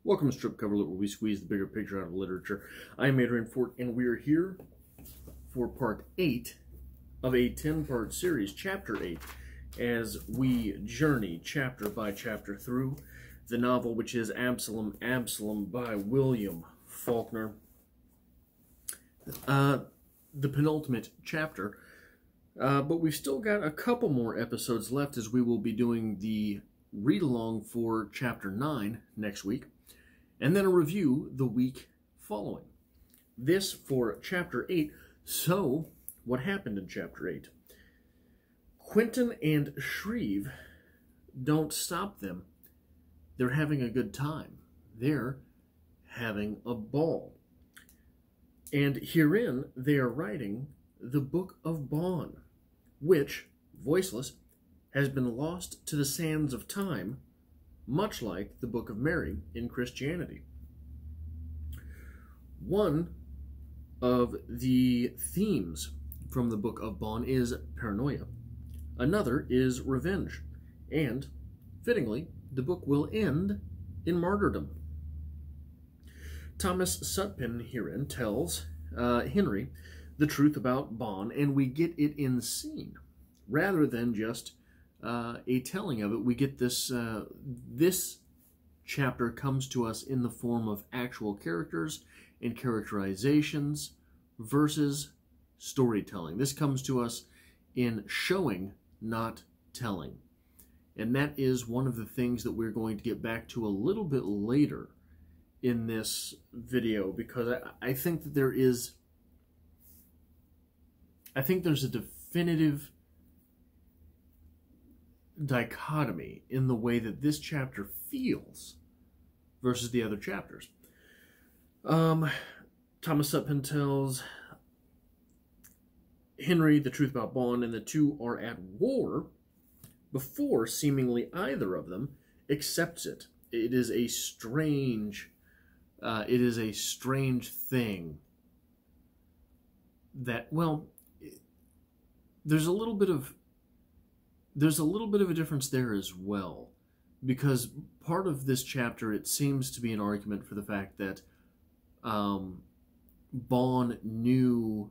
Welcome to Strip Cover Lit, where we squeeze the bigger picture out of literature. I'm Adrian Fort, and we are here for part 8 of a 10-part series, Chapter 8, as we journey chapter by chapter through the novel, which is Absalom, Absalom by William Faulkner. The penultimate chapter, but we've still got a couple more episodes left, as we will be doing the read-along for Chapter 9 next week, and then a review the week following. This for Chapter 8. So, what happened in Chapter 8? Quentin and Shreve don't stop them. They're having a good time. They're having a ball. And herein they are writing the Book of Bon, which, voiceless, has been lost to the sands of time, much like the Book of Mary in Christianity. One of the themes from the Book of Bon is paranoia. Another is revenge. And, fittingly, the book will end in martyrdom. Thomas Sutpen herein tells Henry the truth about Bon, and we get it in scene, rather than just a telling of it. We get this, this chapter comes to us in the form of actual characters and characterizations versus storytelling. This comes to us in showing, not telling. And that is one of the things that we're going to get back to a little bit later in this video, because I think that there's a definitive dichotomy in the way that this chapter feels versus the other chapters. Thomas Sutpen tells Henry the truth about Bon, and the two are at war before seemingly either of them accepts it. It is a strange thing that, well, there's a little bit of a difference there as well, because part of this chapter, it seems to be an argument for the fact that Bon knew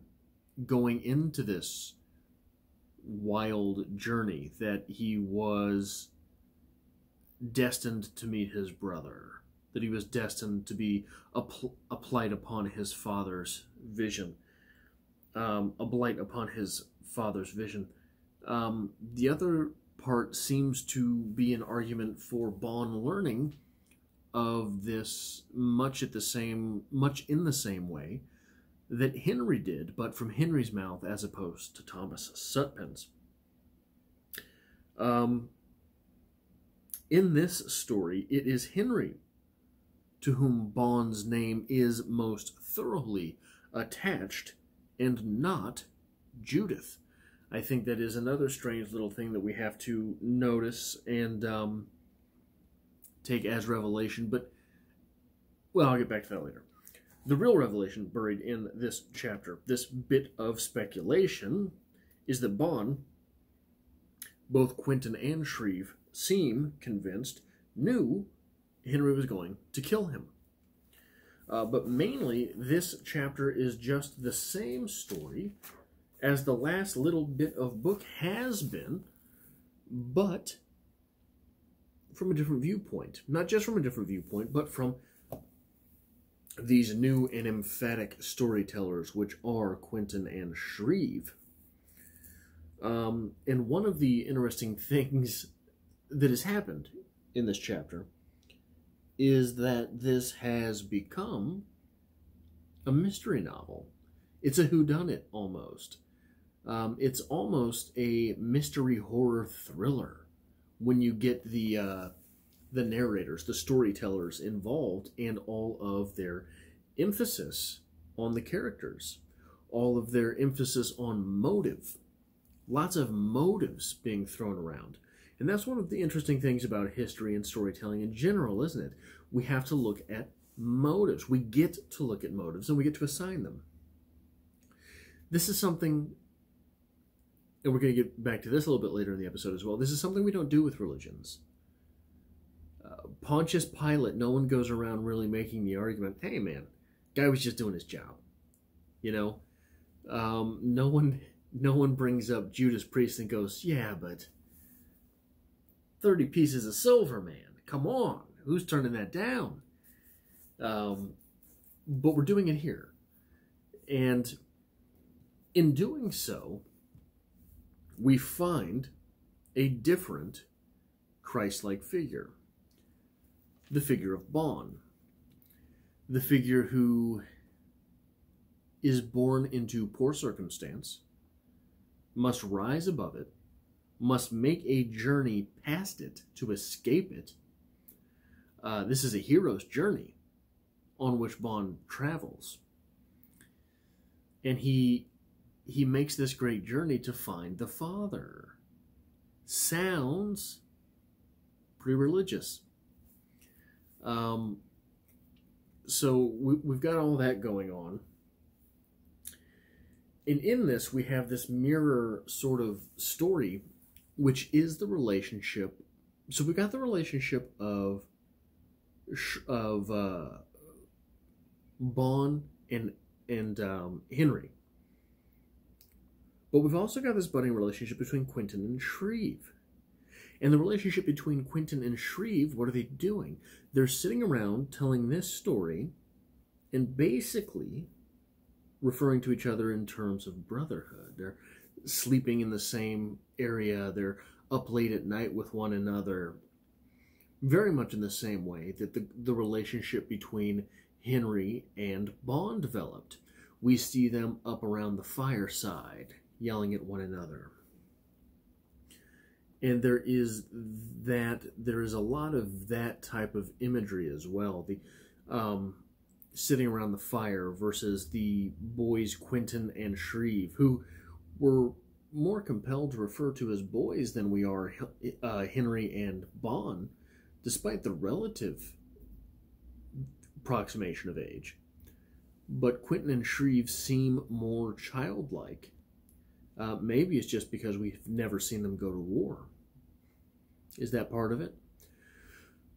going into this wild journey that he was destined to meet his brother, that he was destined to be a blight upon his father's vision, a blight upon his father's vision. The other part seems to be an argument for Bon learning of this much in the same way that Henry did, but from Henry's mouth as opposed to Thomas Sutpen's. In this story, it is Henry to whom Bon's name is most thoroughly attached, and not Judith. I think that is another strange little thing that we have to notice and take as revelation, but, well, I'll get back to that later. The real revelation buried in this chapter, this bit of speculation, is that Bon, both Quentin and Shreve, seem convinced, knew Henry was going to kill him. But mainly, this chapter is just the same story as the last little bit of book has been, but from a different viewpoint. Not just from a different viewpoint, but from these new and emphatic storytellers, which are Quentin and Shreve. And one of the interesting things that has happened in this chapter is that this has become a mystery novel. It's a whodunit, almost. It's almost a mystery horror thriller when you get the narrators, the storytellers involved, and all of their emphasis on the characters, all of their emphasis on motive. Lots of motives being thrown around. And that's one of the interesting things about history and storytelling in general, isn't it? We have to look at motives. We get to look at motives, and we get to assign them. This is something, and we're going to get back to this a little bit later in the episode as well, this is something we don't do with religions. Pontius Pilate, no one goes around really making the argument, hey man, guy was just doing his job. You know, no one brings up Judas Priest and goes, yeah, but 30 pieces of silver, man. Come on, who's turning that down? But we're doing it here. And in doing so, we find a different Christ-like figure. The figure of Bon. The figure who is born into poor circumstance, must rise above it, must make a journey past it to escape it. This is a hero's journey on which Bon travels. And he makes this great journey to find the Father. Sounds pretty religious. So we've got all that going on. And in this, we have this mirror sort of story, which is the relationship. So we've got the relationship of Bon and Henry. But we've also got this budding relationship between Quentin and Shreve. And the relationship between Quentin and Shreve, what are they doing? They're sitting around telling this story and basically referring to each other in terms of brotherhood. They're sleeping in the same area. They're up late at night with one another. Very much in the same way that the relationship between Henry and Bon developed. We see them up around the fireside, yelling at one another. And there is a lot of that type of imagery as well. The sitting around the fire versus the boys Quentin and Shreve, who were more compelled to refer to as boys than we are Henry and Bon, despite the relative approximation of age. But Quentin and Shreve seem more childlike. Maybe it's just because we've never seen them go to war. Is that part of it?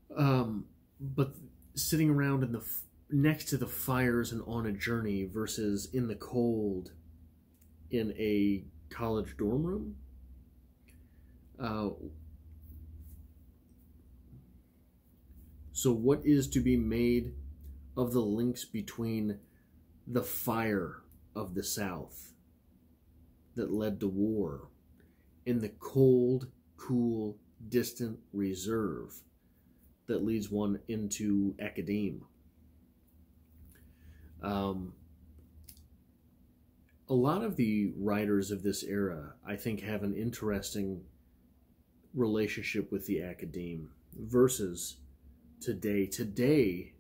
But sitting around next to the fires and on a journey versus in the cold in a college dorm room. So what is to be made of the links between the fire of the South that led to war and the cold, cool, distant reserve that leads one into academe? A lot of the writers of this era, I think, have an interesting relationship with the academe versus today. Today,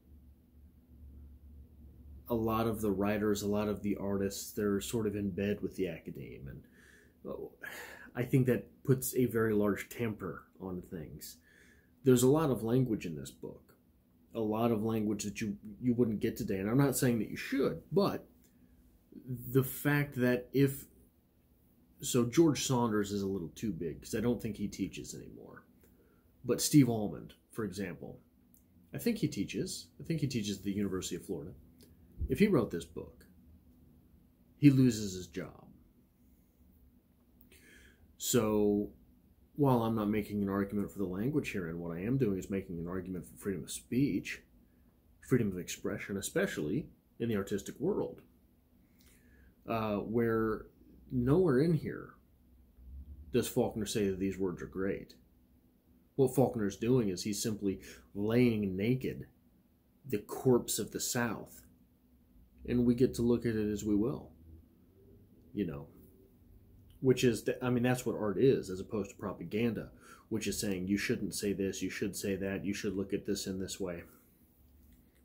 a lot of the writers, a lot of the artists, they're sort of in bed with the academe. And I think that puts a very large temper on things. There's a lot of language in this book. A lot of language that you wouldn't get today. And I'm not saying that you should, but the fact that so George Saunders is a little too big because I don't think he teaches anymore. But Steve Almond, for example, I think he teaches at the University of Florida. If he wrote this book, he loses his job. So while I'm not making an argument for the language herein, what I am doing is making an argument for freedom of speech, freedom of expression, especially in the artistic world, where nowhere in here does Faulkner say that these words are great. What Faulkner's doing is he's simply laying naked the corpse of the South, and we get to look at it as we will, which is, that's what art is, as opposed to propaganda, which is saying you shouldn't say this, you should say that, you should look at this in this way.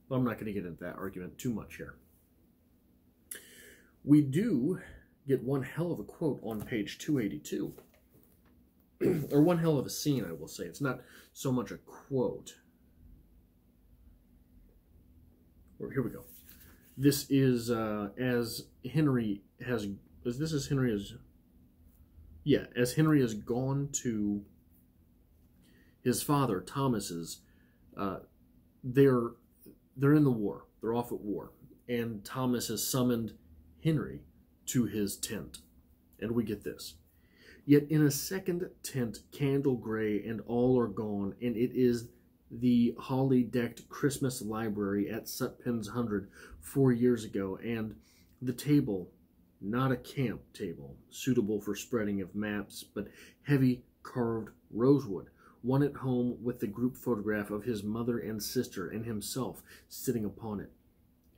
But I'm not going to get into that argument too much here. We do get one hell of a quote on page 282. Or one hell of a scene, I will say. It's not so much a quote. Here we go. This is as Henry has gone to his father Thomas's they're in the war. They're off at war. And Thomas has summoned Henry to his tent. And we get this. Yet in a second tent, candle gray, and all are gone, and it is the holly-decked Christmas library at Sutpen's 100 4 years ago, and the table, not a camp table, suitable for spreading of maps, but heavy carved rosewood, one at home with the group photograph of his mother and sister and himself sitting upon it,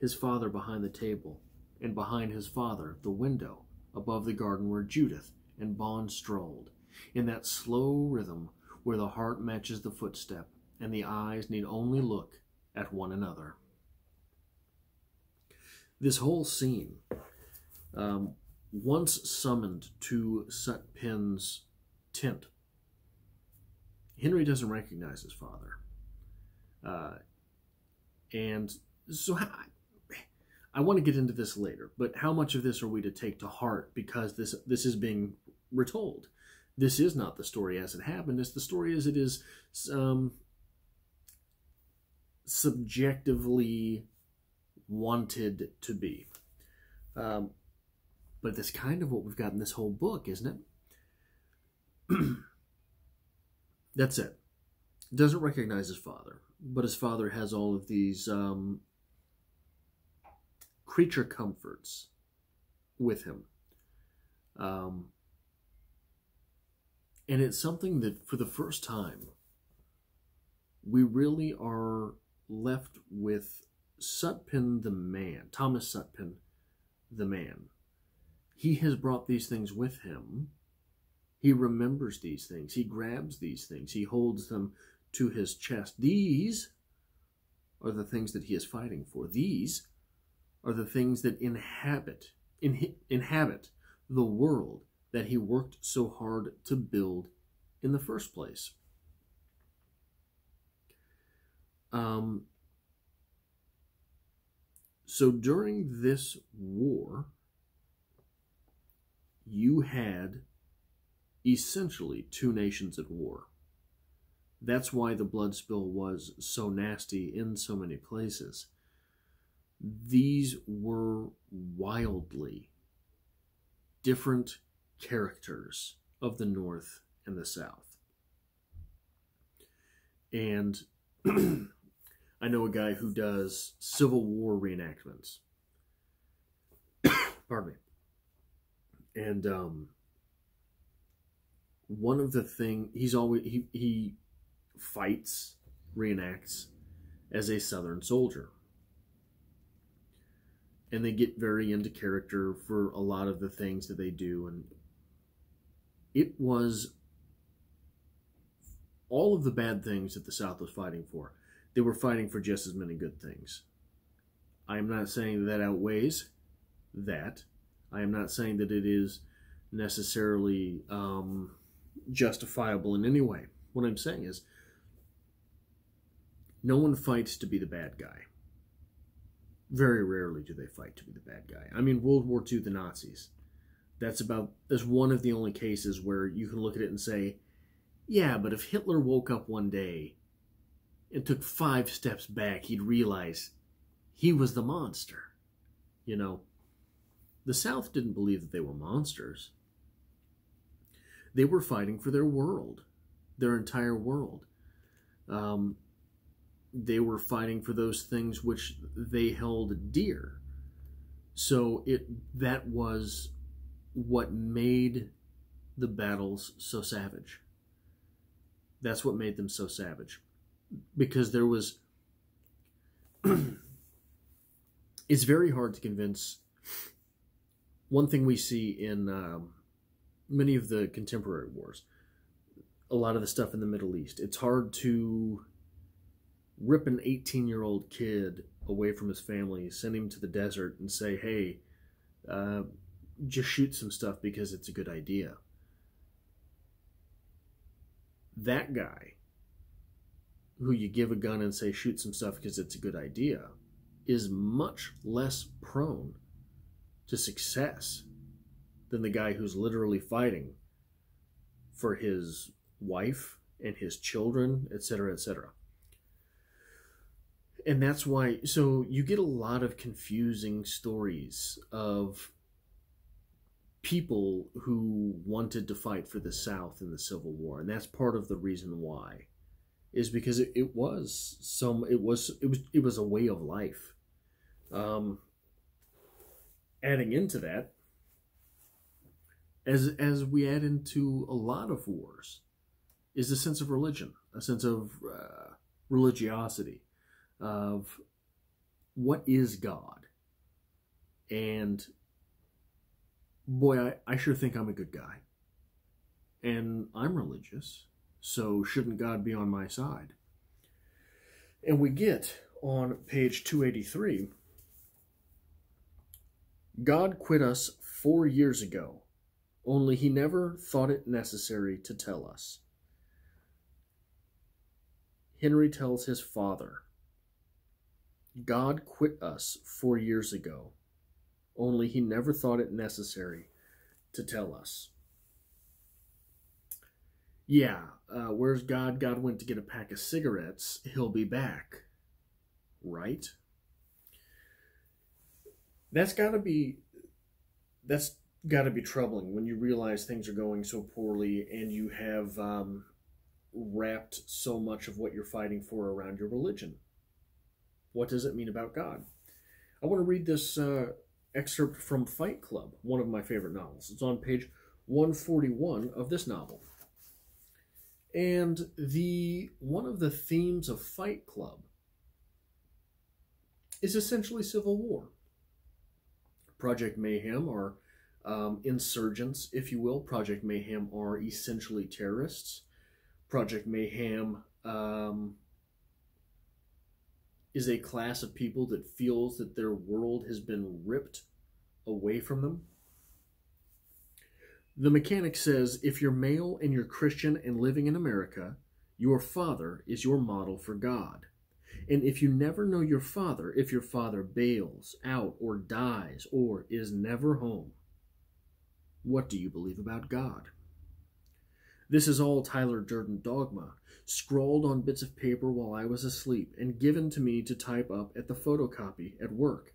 his father behind the table, and behind his father the window above the garden where Judith and Bond strolled, in that slow rhythm where the heart matches the footstep, and the eyes need only look at one another. This whole scene, once summoned to Sutpen's tent, Henry doesn't recognize his father. And so I want to get into this later, but how much of this are we to take to heart because this is being retold? This is not the story as it happened. It's the story as it is subjectively wanted to be. But that's kind of what we've got in this whole book, isn't it? That's it. Doesn't recognize his father, but his father has all of these creature comforts with him. And it's something that for the first time, we really are left with Sutpen the man, Thomas Sutpen the man. He has brought these things with him. He remembers these things. He grabs these things. He holds them to his chest. These are the things that he is fighting for. These are the things that inhabit the world that he worked so hard to build in the first place. So during this war, you had essentially two nations at war. That's why the blood spill was so nasty in so many places. These were wildly different characters of the North and the South. And I know a guy who does Civil War reenactments. Pardon me. And one of the things he fights, reenacts as a Southern soldier. And they get very into character for a lot of the things that they do. And it was all of the bad things that the South was fighting for. They were fighting for just as many good things. I am not saying that outweighs that. I am not saying that it is necessarily justifiable in any way. What I'm saying is, no one fights to be the bad guy. Very rarely do they fight to be the bad guy. I mean, World War II, the Nazis. That's one of the only cases where you can look at it and say, yeah, but if Hitler woke up one day and took 5 steps back, he'd realize he was the monster. You know, the South didn't believe that they were monsters. They were fighting for their world, their entire world. They were fighting for those things which they held dear. So that was what made the battles so savage. That's what made them so savage. Because there was... It's very hard to convince... One thing we see in many of the contemporary wars, a lot of the stuff in the Middle East, it's hard to rip an 18-year-old kid away from his family, send him to the desert, and say, hey, just shoot some stuff because it's a good idea. That guy, who you give a gun and say, shoot some stuff because it's a good idea, is much less prone to success than the guy who's literally fighting for his wife and his children, etc., etc. And that's why, so you get a lot of confusing stories of people who wanted to fight for the South in the Civil War, and that's part of the reason why, is because it was a way of life. Adding into that, as we add into a lot of wars, is a sense of religion, a sense of religiosity, of what is God. And boy, I sure think I'm a good guy. And I'm religious, so shouldn't God be on my side? And we get on page 283, God quit us 4 years ago, only he never thought it necessary to tell us. Henry tells his father, God quit us 4 years ago, only he never thought it necessary to tell us. Yeah, where's God? God went to get a pack of cigarettes. He'll be back. Right? That's got to be troubling when you realize things are going so poorly and you have wrapped so much of what you're fighting for around your religion. What does it mean about God? I want to read this excerpt from Fight Club, one of my favorite novels. It's on page 141 of this novel. And one of the themes of Fight Club is essentially civil war. Project Mayhem are insurgents, if you will. Project Mayhem are essentially terrorists. Project Mayhem is a class of people that feels that their world has been ripped away from them. The mechanic says, if you're male and you're Christian and living in America, your father is your model for God. And if you never know your father, if your father bails out or dies or is never home, what do you believe about God? This is all Tyler Durden dogma, scrawled on bits of paper while I was asleep and given to me to type up at the photocopy at work.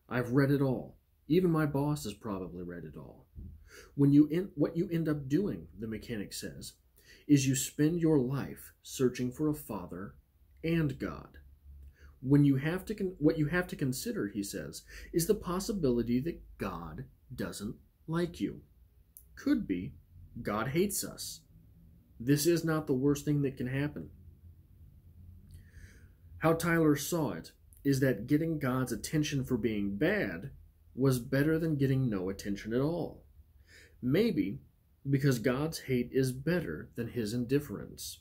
I've read it all. Even my boss has probably read it all. What you end up doing, the mechanic says, is you spend your life searching for a father and God. What you have to consider, he says, is the possibility that God doesn't like you. Could be God hates us. This is not the worst thing that can happen. How Tyler saw it is that getting God's attention for being bad was better than getting no attention at all. Maybe because God's hate is better than his indifference.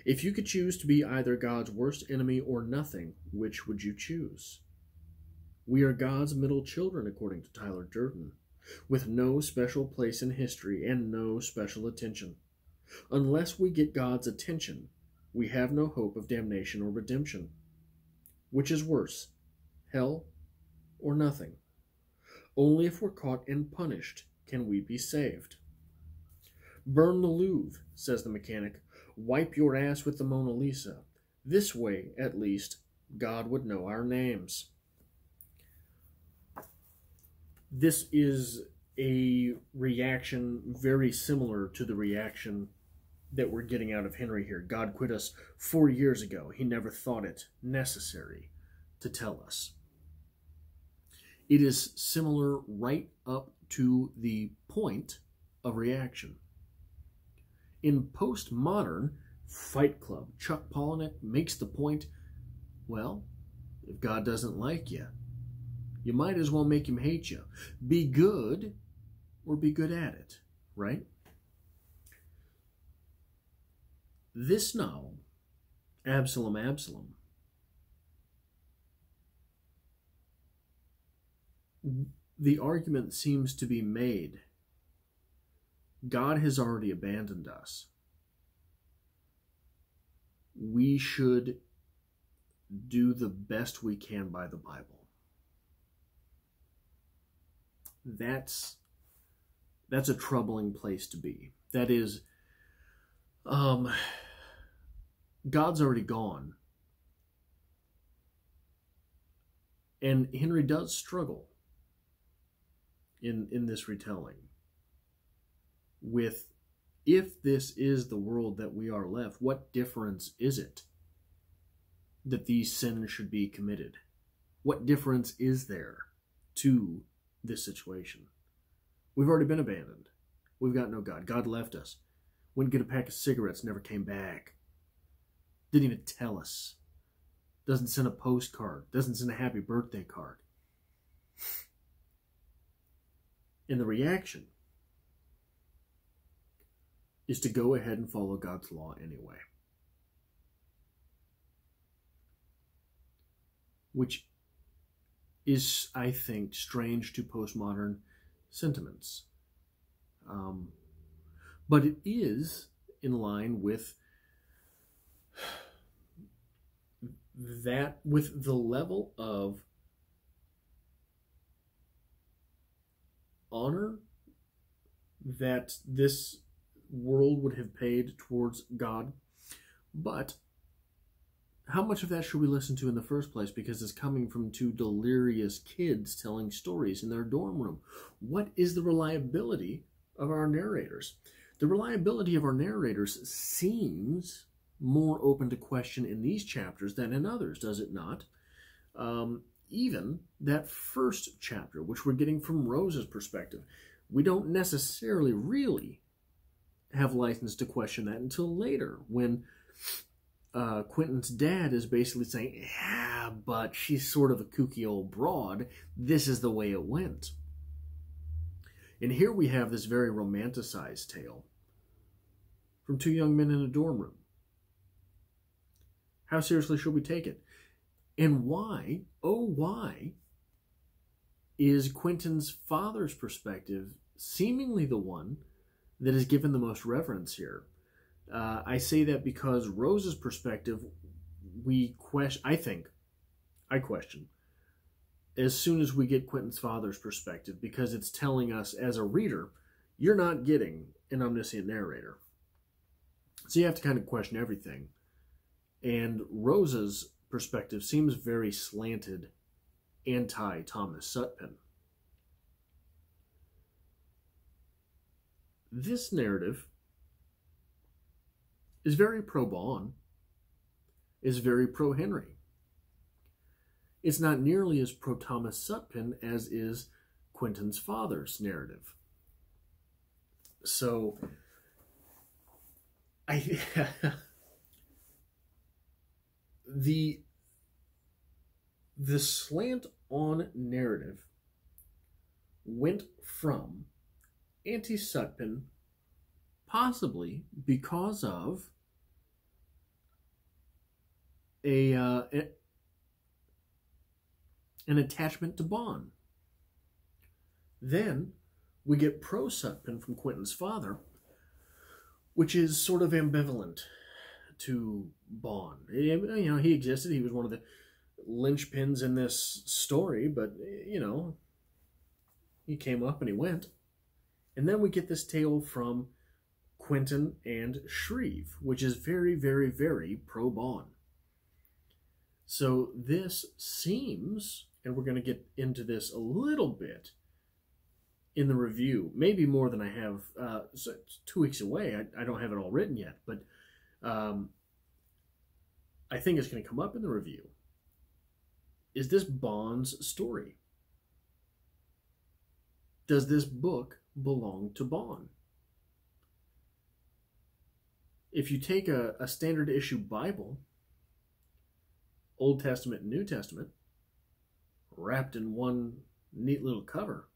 If you could choose to be either God's worst enemy or nothing, which would you choose? We are God's middle children, according to Tyler Durden, with no special place in history and no special attention. Unless we get God's attention, we have no hope of damnation or redemption. Which is worse, hell or nothing? Only if we're caught and punished can we be saved. Burn the Louvre, says the mechanic. Wipe your ass with the Mona Lisa. This way, at least, God would know our names. This is a reaction very similar to the reaction that we're getting out of Henry here. God quit us 4 years ago. He never thought it necessary to tell us. It is similar right up to the point of reaction. In postmodern Fight Club, Chuck Palahniuk makes the point, well, if God doesn't like you, you might as well make him hate you. Be good or be good at it, right? This novel, Absalom, Absalom, the argument seems to be made. God has already abandoned us. We should do the best we can by the Bible. That's a troubling place to be. That is, God's already gone. And Henry does struggle in this retelling with, if this is the world that we are left, what difference is it that these sins should be committed? What difference is there to this situation? We've already been abandoned. We've got no God. God left us. Went to get a pack of cigarettes, never came back. Didn't even tell us. Doesn't send a postcard. Doesn't send a happy birthday card. And the reaction is to go ahead and follow God's law anyway. Which is, I think, strange to postmodern sentiments. But it is in line with that, with the level of honor that this world would have paid towards God. But how much of that should we listen to in the first place? Because it's coming from two delirious kids telling stories in their dorm room. What is the reliability of our narrators? The reliability of our narrators seems more open to question in these chapters than in others, does it not? Even that first chapter, which we're getting from Rose's perspective, we don't necessarily really have license to question that until later, when Quentin's dad is basically saying, yeah, but she's sort of a kooky old broad. This is the way it went. And here we have this very romanticized tale from two young men in a dorm room. How seriously should we take it? And why, oh why, is Quentin's father's perspective seemingly the one that is given the most reverence here? I say that because Rose's perspective, I question, as soon as we get Quentin's father's perspective, because it's telling us as a reader, you're not getting an omniscient narrator. So you have to kind of question everything. And Rose's perspective seems very slanted, anti-Thomas Sutpen. This narrative is very pro-Bond, is very pro-Henry. It's not nearly as pro-Thomas Sutpen as is Quentin's father's narrative. So, the slant on narrative went from anti-Sutpen possibly because of an attachment to Bond. Then we get pro-Sutpen from Quentin's father, which is sort of ambivalent to Bond. You know, he existed. He was one of the linchpins in this story, but, you know, he came up and he went. And then we get this tale from Quentin and Shreve, which is very, very, very pro-Bond. So this seems, and we're going to get into this a little bit in the review, maybe more than I have. So it's 2 weeks away. I don't have it all written yet, but I think it's going to come up in the review. Is this Bond's story? Does this book belong to Bond? If you take a standard issue Bible, Old Testament and New Testament, wrapped in one neat little cover,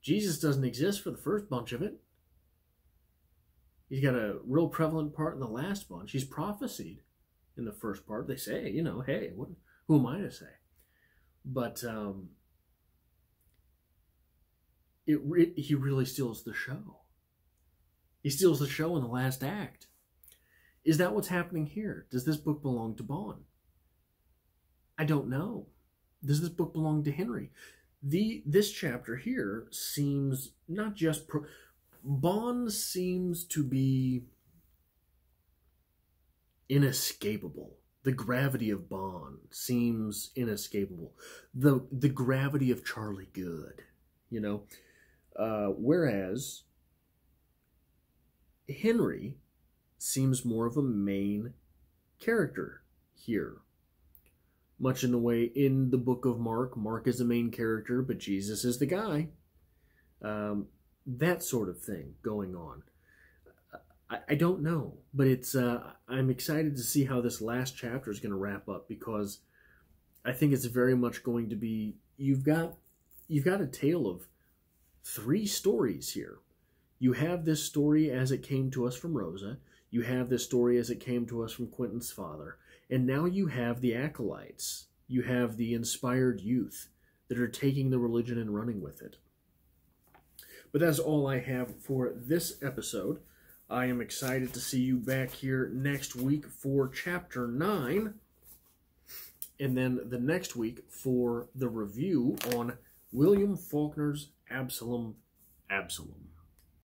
Jesus doesn't exist for the first bunch of it. He's got a real prevalent part in the last bunch. He's prophesied in the first part. They say, you know, hey, who am I to say? But he really steals the show. He steals the show in the last act. Is that what's happening here? Does this book belong to Bond? I don't know. Does this book belong to Henry? This chapter here seems not just Bond seems to be inescapable The gravity of Bond seems inescapable. The gravity of Charlie Good, you know. Whereas Henry seems more of a main character here. Much in the way in the book of Mark, Mark is the main character, but Jesus is the guy. That sort of thing going on. I don't know, but it's I'm excited to see how this last chapter is going to wrap up, because I think it's very much going to be, you've got a tale of 3 stories here. You have this story as it came to us from Rosa. You have this story as it came to us from Quentin's father. And now you have the acolytes. You have the inspired youth that are taking the religion and running with it. But that's all I have for this episode. I am excited to see you back here next week for Chapter 9. And then the next week for the review on William Faulkner's Absalom.